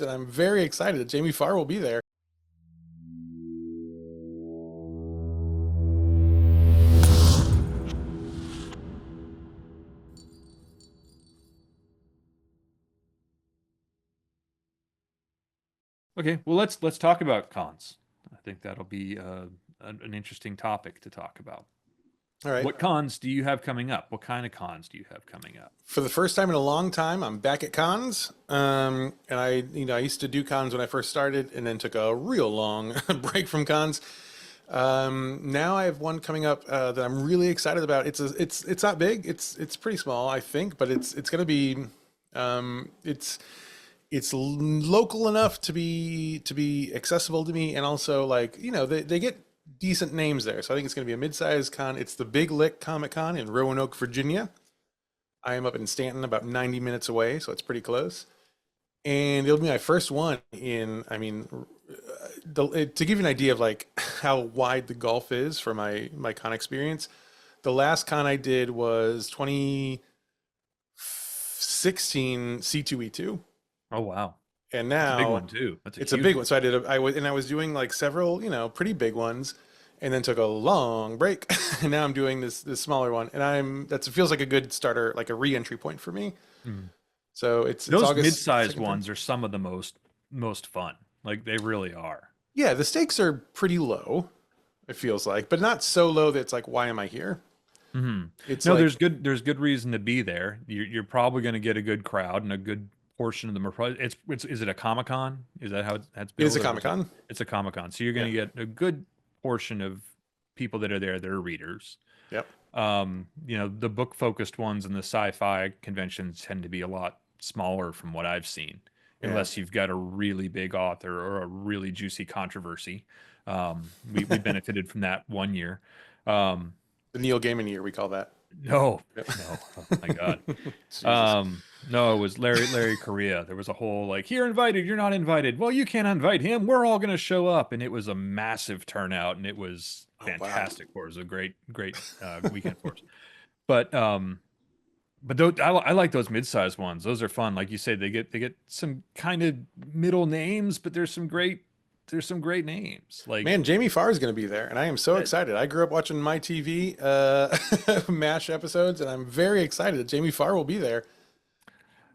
and I'm very excited that Jamie Farr will be there. Okay, well let's talk about cons. I think that'll be an interesting topic to talk about. All right. What cons do you have coming up? What kind of cons do you have coming up? For the first time in a long time, I'm back at cons. And I used to do cons when I first started, and then took a real long break from cons. Now I have one coming up that I'm really excited about. It's not big. It's pretty small, I think, but it's going to be it's local enough to be accessible to me, and also like they get decent names there. So I think it's going to be a mid-sized con. It's the Big Lick Comic Con in Roanoke, Virginia. I am up in Stanton, about 90 minutes away, so it's pretty close. And it'll be my first one in, I mean, to give you an idea of like how wide the gulf is for my con experience, the last con I did was 2016 C2E2. Oh wow, And that's a big now one too. That's a it's a huge big one. one. So I was doing like several, pretty big ones, and then took a long break. And now I'm doing this smaller one, and that feels like a good starter, like a re-entry point for me. Mm. So it's Those August mid-sized 2nd, 3rd. ones are some of the most fun. Like they really are. Yeah, the stakes are pretty low, it feels like, but not so low that it's like, why am I here? Hmm. It's No, like, there's good reason to be there. You're probably going to get a good crowd and a good portion of them are probably it's is it a Comic Con? Is that how that's it is billed a or Comic is it? Con. It's a Comic Con. So you're going Yeah. to get a good portion of people that are there that are readers. Yep. The book focused ones and the sci-fi conventions tend to be a lot smaller from what I've seen, Yeah. unless you've got a really big author or a really juicy controversy. We benefited from that one year. Um, The Neil Gaiman year, we call that. no, Yep. no, oh my God. Jesus. No, it was Larry Correa. There was a whole like, you're invited, you're not invited. Well, you can't invite him. We're all going to show up, and it was a massive turnout, and it was Oh, wow. fantastic for us. It was a great weekend for us. But I like those mid-sized ones. Those are fun. Like you say, they get some kind of middle names, but there's some great names. Like Man, Jamie Farr is going to be there, and I am so that, excited. I grew up watching my TV MASH episodes, and I'm very excited that Jamie Farr will be there.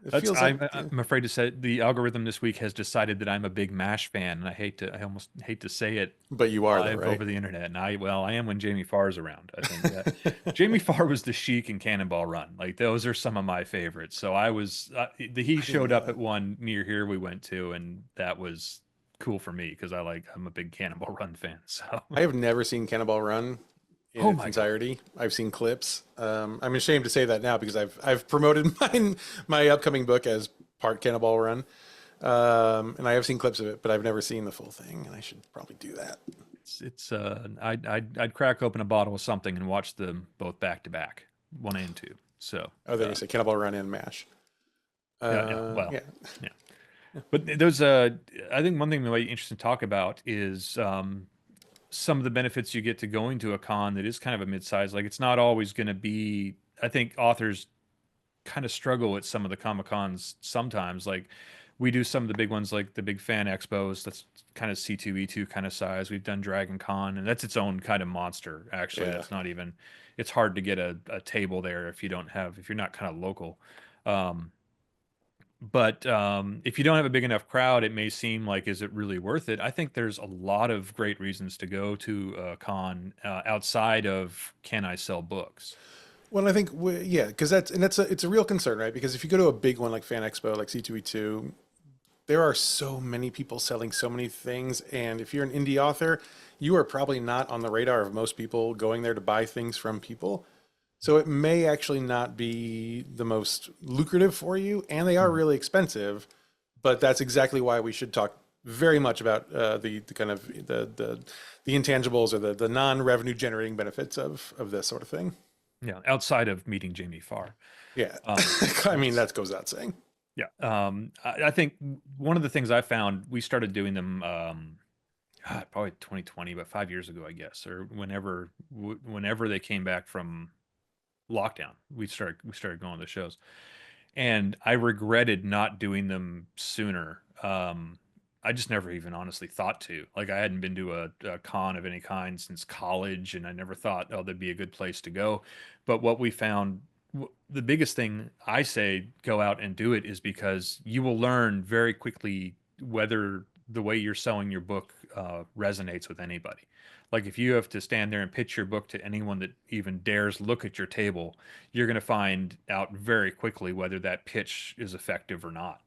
It that's feels like, I'm afraid to say the algorithm this week has decided that I'm a big MASH fan, and I almost hate to say it but you are though, live right? over the internet. And I am when Jamie Farr's around. I think Jamie Farr was the Sheik in Cannonball Run. Like those are some of my favorites. So he I didn't showed know up that. at one near here we went to, and that was cool for me because I'm a big Cannonball Run fan. So I have never seen Cannonball Run in oh its my God. entirety. I've seen clips. I'm ashamed to say that now because I've promoted my upcoming book as part Cannonball Run, and I have seen clips of it, but I've never seen the full thing, and I should probably do that. It's I'd crack open a bottle of something and watch them both back to back, one and two. So Oh, then you say Cannonball Run and Mash. yeah, well, Yeah. yeah. But I think one thing that might be interesting to talk about is some of the benefits you get to going to a con that is kind of a mid-size. Like it's not always going to be. I think authors kind of struggle at some of the Comic Cons sometimes. Like we do some of the big ones, like the big fan expos. That's kind of C2E2 kind of size. We've done Dragon Con, and that's its own kind of monster. Actually, Yeah. that's not even. It's hard to get a table there if you're not kind of local. Um, but if you don't have a big enough crowd, it may seem like, is it really worth it? I think there's a lot of great reasons to go to a con outside of can I sell books? Well, I think yeah, because it's a real concern, right? Because if you go to a big one like Fan Expo, like C2E2, there are so many people selling so many things, and if you're an indie author, you are probably not on the radar of most people going there to buy things from people. So it may actually not be the most lucrative for you, and they are Mhm. really expensive. But that's exactly why we should talk very much about the kind of the intangibles or the non-revenue generating benefits of this sort of thing. Yeah, outside of meeting Jamie Farr. Yeah, Um, I mean that's that goes without saying. yeah. I think one of the things I found, we started doing them probably 2020, but 5 years ago, I guess, or whenever they came back from lockdown, we started going to the shows, and I regretted not doing them sooner. I just never even honestly thought to. Like I hadn't been to a con of any kind since college, and I never thought, oh, that'd be a good place to go. But what we found, the biggest thing I say, go out and do it, is because you will learn very quickly whether the way you're selling your book resonates with anybody. Like if you have to stand there and pitch your book to anyone that even dares look at your table, you're going to find out very quickly whether that pitch is effective or not.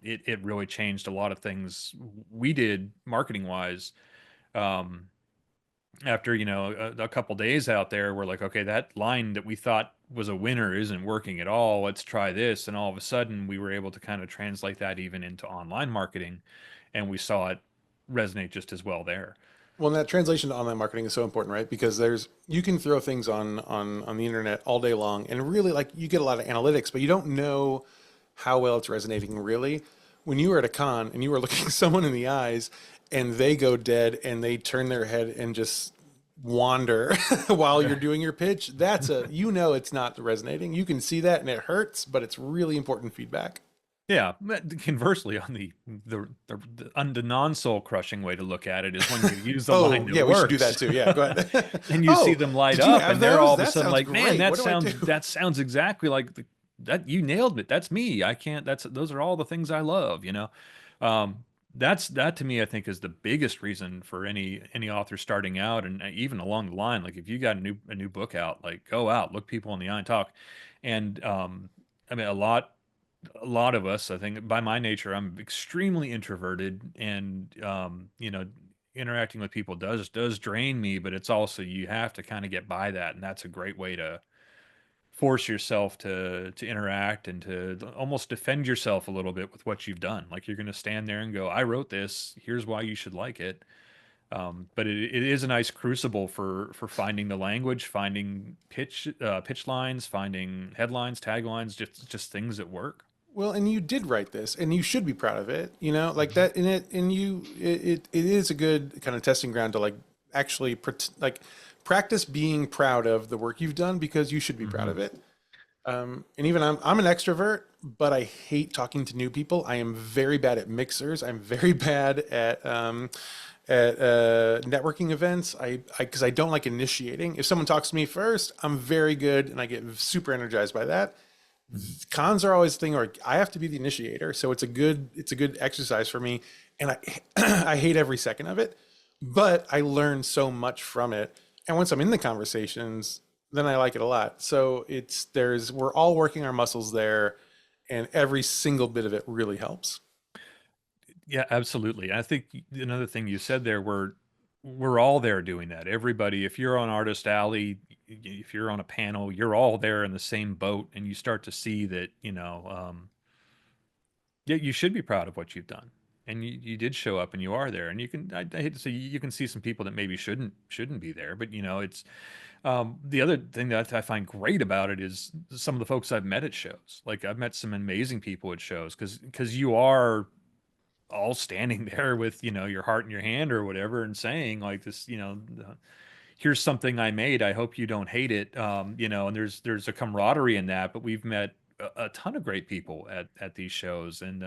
It really changed a lot of things we did marketing wise. Um, After a couple days out there, we're like, okay, that line that we thought was a winner isn't working at all. Let's try this, and all of a sudden, we were able to kind of translate that even into online marketing, and we saw it resonate just as well there. Well, and that translation to online marketing is so important, right? Because you can throw things on the internet all day long, and really, like, you get a lot of analytics, but you don't know how well it's resonating really. When you are at a con and you are looking someone in the eyes and they go dead and they turn their head and just wander while you're doing your pitch, it's not resonating. You can see that and it hurts, but it's really important feedback. Yeah, but conversely, on the non-soul crushing way to look at it is when you use the Oh, line yeah, that we should do that works. too. Yeah, go ahead. And you see Oh, them light did you up, have and they're those? all of a That sudden sounds like, man, great. What do I do? that sounds exactly like that you nailed it. That's me. I can't. Those are all the things I love. Um, that to me, I think, is the biggest reason for any author starting out, and even along the line. Like if you got a new book out, like go out, look people in the eye, and talk. And I mean, a lot of us, I think, by my nature, I'm extremely introverted, and interacting with people does drain me. But it's also, you have to kind of get by that, and that's a great way to force yourself to interact and to almost defend yourself a little bit with what you've done. Like you're going to stand there and go, I wrote this, here's why you should like it. But it is a nice crucible for finding the language, finding pitch lines, finding headlines, taglines, just things that work. Well, and you did write this, and you should be proud of it. You know, like that in it, and it is a good kind of testing ground to like actually like practice being proud of the work you've done because you should be proud of Hmm. it. And even I'm an extrovert, but I hate talking to new people. I am very bad at mixers. I'm very bad at networking events. Because I don't like initiating. If someone talks to me first, I'm very good, and I get super energized by that. Cons are always a thing where I have to be the initiator, so it's a good exercise for me, and I I hate every second of it, but I learn so much from it. And once I'm in the conversations, then I like it a lot. So we're all working our muscles there, and every single bit of it really helps. Yeah, absolutely. I think another thing you said there, we're all there doing that. Everybody, if you're on Artist Alley, if you're on a panel, you're all there in the same boat, and you start to see that, yeah, you should be proud of what you've done. And you did show up and you are there. And I hate to say, you can see some people that maybe shouldn't be there, but it's the other thing that I find great about it is some of the folks I've met at shows. Like I've met some amazing people at shows because you are all standing there with your heart in your hand or whatever, and saying like this, here's something I made, I hope you don't hate it. And there's a camaraderie in that. But we've met a ton of great people at these shows. And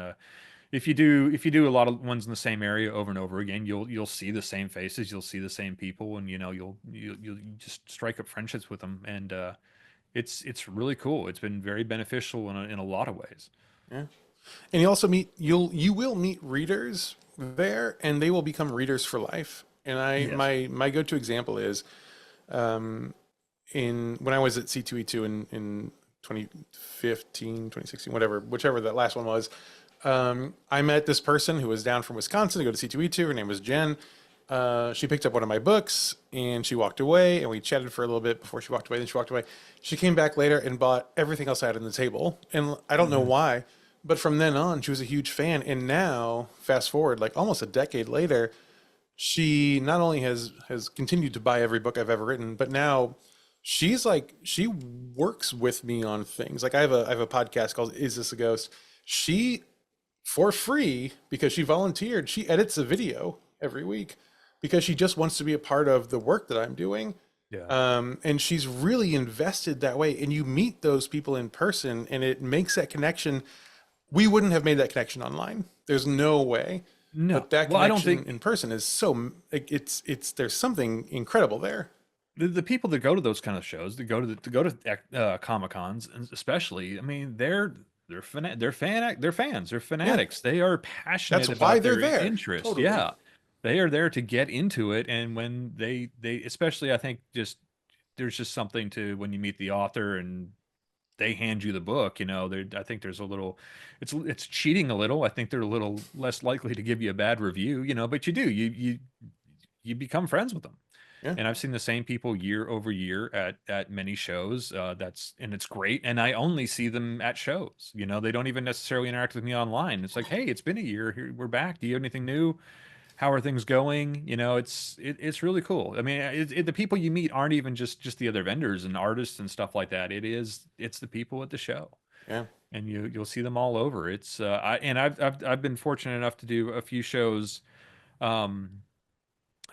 if you do a lot of ones in the same area over and over again, you'll see the same faces, you'll see the same people, and you'll just strike up friendships with them. And it's really cool. It's been very beneficial in a lot of ways. Yeah. And you will meet readers there, and they will become readers for life. And Yes. my go-to example is in when I was at C2E2 in 2015, 2016, whatever, whichever that last one was. I met this person who was down from Wisconsin to go to C2E2. Her name was Jen. She picked up one of my books and she walked away, and we chatted for a little bit before she walked away. Then she walked away. She came back later and bought everything else I had on the table. And I don't know Mhm. why, but from then on, she was a huge fan. And now, fast forward, like almost a decade later, she not only has continued to buy every book I've ever written, but now she works with me on things. Like I have a podcast called Is This a Ghost? She, for free, because she volunteered, she edits a video every week because she just wants to be a part of the work that I'm doing. Yeah. And she's really invested that way. And you meet those people in person, and it makes that connection. We wouldn't have made that connection online. There's no way. No, But that well, I don't connection think in person is so like, it's there's something incredible there. the people that go to those kind of shows, that go to Comic Cons, and especially, I mean, they're fans, they're Yeah, fanatics. They are that's passionate why about they're their there. interest. Totally. Yeah, they are there to get into it, and when they especially, I think, just there's just something to when you meet the author and they hand you the book. There, I think there's a little, it's cheating a little. I think they're a little less likely to give you a bad review. But you do you become friends with them. Yeah. And I've seen the same people year over year at many shows. And it's great. And I only see them at shows. They don't even necessarily interact with me online. It's like, hey, it's been a year. Here we're back. Do you have anything new? How are things going? It's really cool. I mean, the people you meet aren't even just the other vendors and artists and stuff like that. It's the people at the show, Yeah. and you'll see them all over. I've been fortunate enough to do a few shows. Um,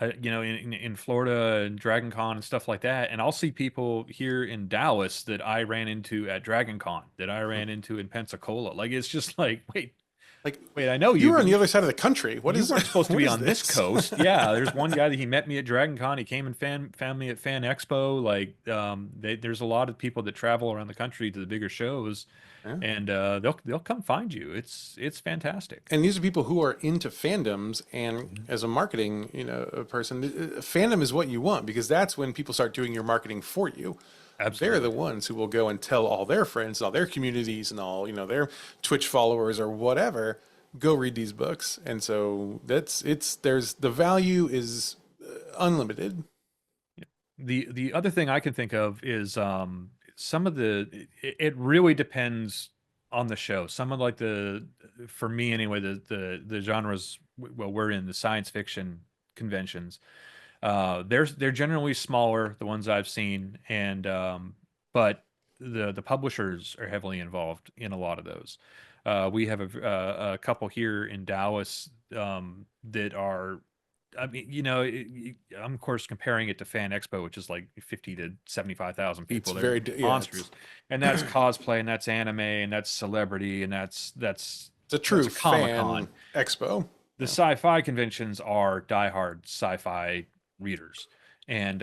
in Florida and Dragon Con and stuff like that. And I'll see people here in Dallas that I ran into at Dragon Con, that I ran into in Pensacola. Like, it's just like, Like wait, I know you you, were but on the other side of the country. What you is weren't supposed to what be is on this this? coast. Yeah, there's one guy that he met me at Dragon Con. He came and found me at Fan Expo. Like, there's a lot of people that travel around the country to the bigger shows, Yeah. and they'll come find you. It's fantastic. And these are people who are into fandoms, and Mhm. as a marketing, person, fandom is what you want because that's when people start doing your marketing for you. They're the Absolutely. ones who will go and tell all their friends and all their communities and all, their Twitch followers or whatever, go read these books. And so there's the value is unlimited. The other thing I can think of is some of it really depends on the show. Some of like for me anyway, the genres, well, we're in the science fiction conventions. They're generally smaller, the ones I've seen, and but the publishers are heavily involved in a lot of those. We have a couple here in Dallas that are, I mean, I'm of course comparing it to Fan Expo, which is like 50 to 75,000 It's people. They're yeah, monsters, and that's cosplay, and that's anime, and that's celebrity, and it's a that's true a Comic fan Con. expo. The Yeah. sci-fi conventions are diehard sci-fi readers, and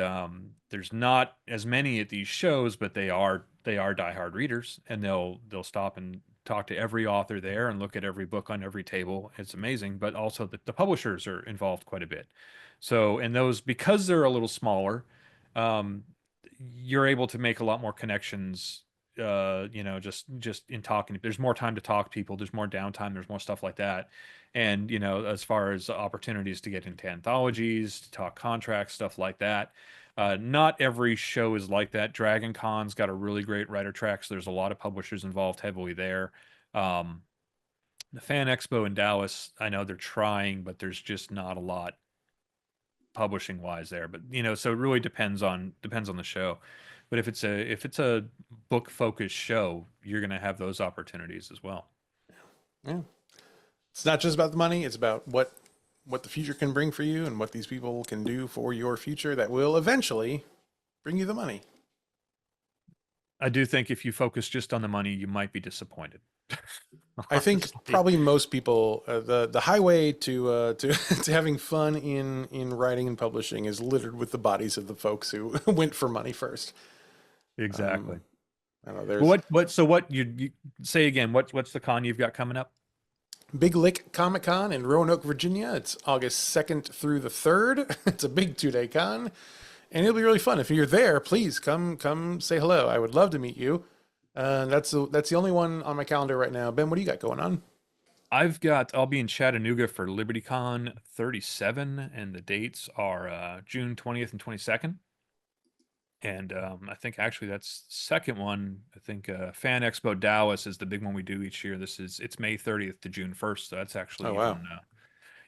there's not as many at these shows, but they are diehard readers, and they'll stop and talk to every author there and look at every book on every table. It's amazing, but also the publishers are involved quite a bit. So, and those, because they're a little smaller, um, you're able to make a lot more connections. Just in talking, there's more time to talk to people. There's more downtime. There's more stuff like that. And as far as opportunities to get into anthologies, to talk contracts, stuff like that. Not every show is like that. Dragon Con's got a really great writer track, so there's a lot of publishers involved heavily there. Um, the Fan Expo in Dallas, I know they're trying, but there's just not a lot publishing wise there. But so it really depends on the show. But if it's a book focused show, you're going to have those opportunities as well. Yeah. It's not just about the money, it's about what the future can bring for you and what these people can do for your future that will eventually bring you the money. I do think if you focus just on the money, you might be disappointed. I think Honestly. probably most people, the highway to to having fun in writing and publishing is littered with the bodies of the folks who went for money first. Exactly. I don't know. Well, There's what you say again? What's the con you've got coming up? Big Lick Comic Con in Roanoke, Virginia. It's August 2nd through the 3rd. It's a big 2-day con, and it'll be really fun. If you're there, please come say hello. I would love to meet you. That's the only one on my calendar right now. Ben, what do you got going on? I'll be in Chattanooga for LibertyCon 37, and the dates are June 20th and 22nd. And I think actually that's the second one. I think Fan Expo Dallas is the big one we do each year. It's May 30th to June 1st, so that's actually Oh wow,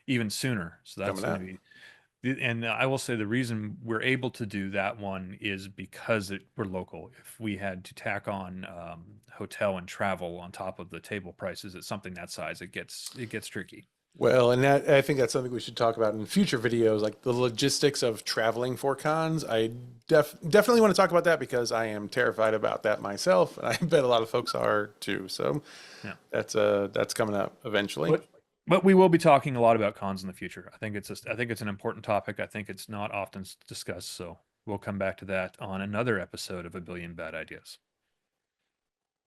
even sooner. So that's coming going to up. be. And I will say the reason we're able to do that one is because we're local. If we had to tack on hotel and travel on top of the table prices at something that size, it gets tricky. Well, and I think that's something we should talk about in future videos, like the logistics of traveling for cons. I definitely want to talk about that because I am terrified about that myself, and I bet a lot of folks are too. So Yeah. that's coming up eventually. But we will be talking a lot about cons in the future. I think it's an important topic. I think it's not often discussed, so we'll come back to that on another episode of A Billion Bad Ideas.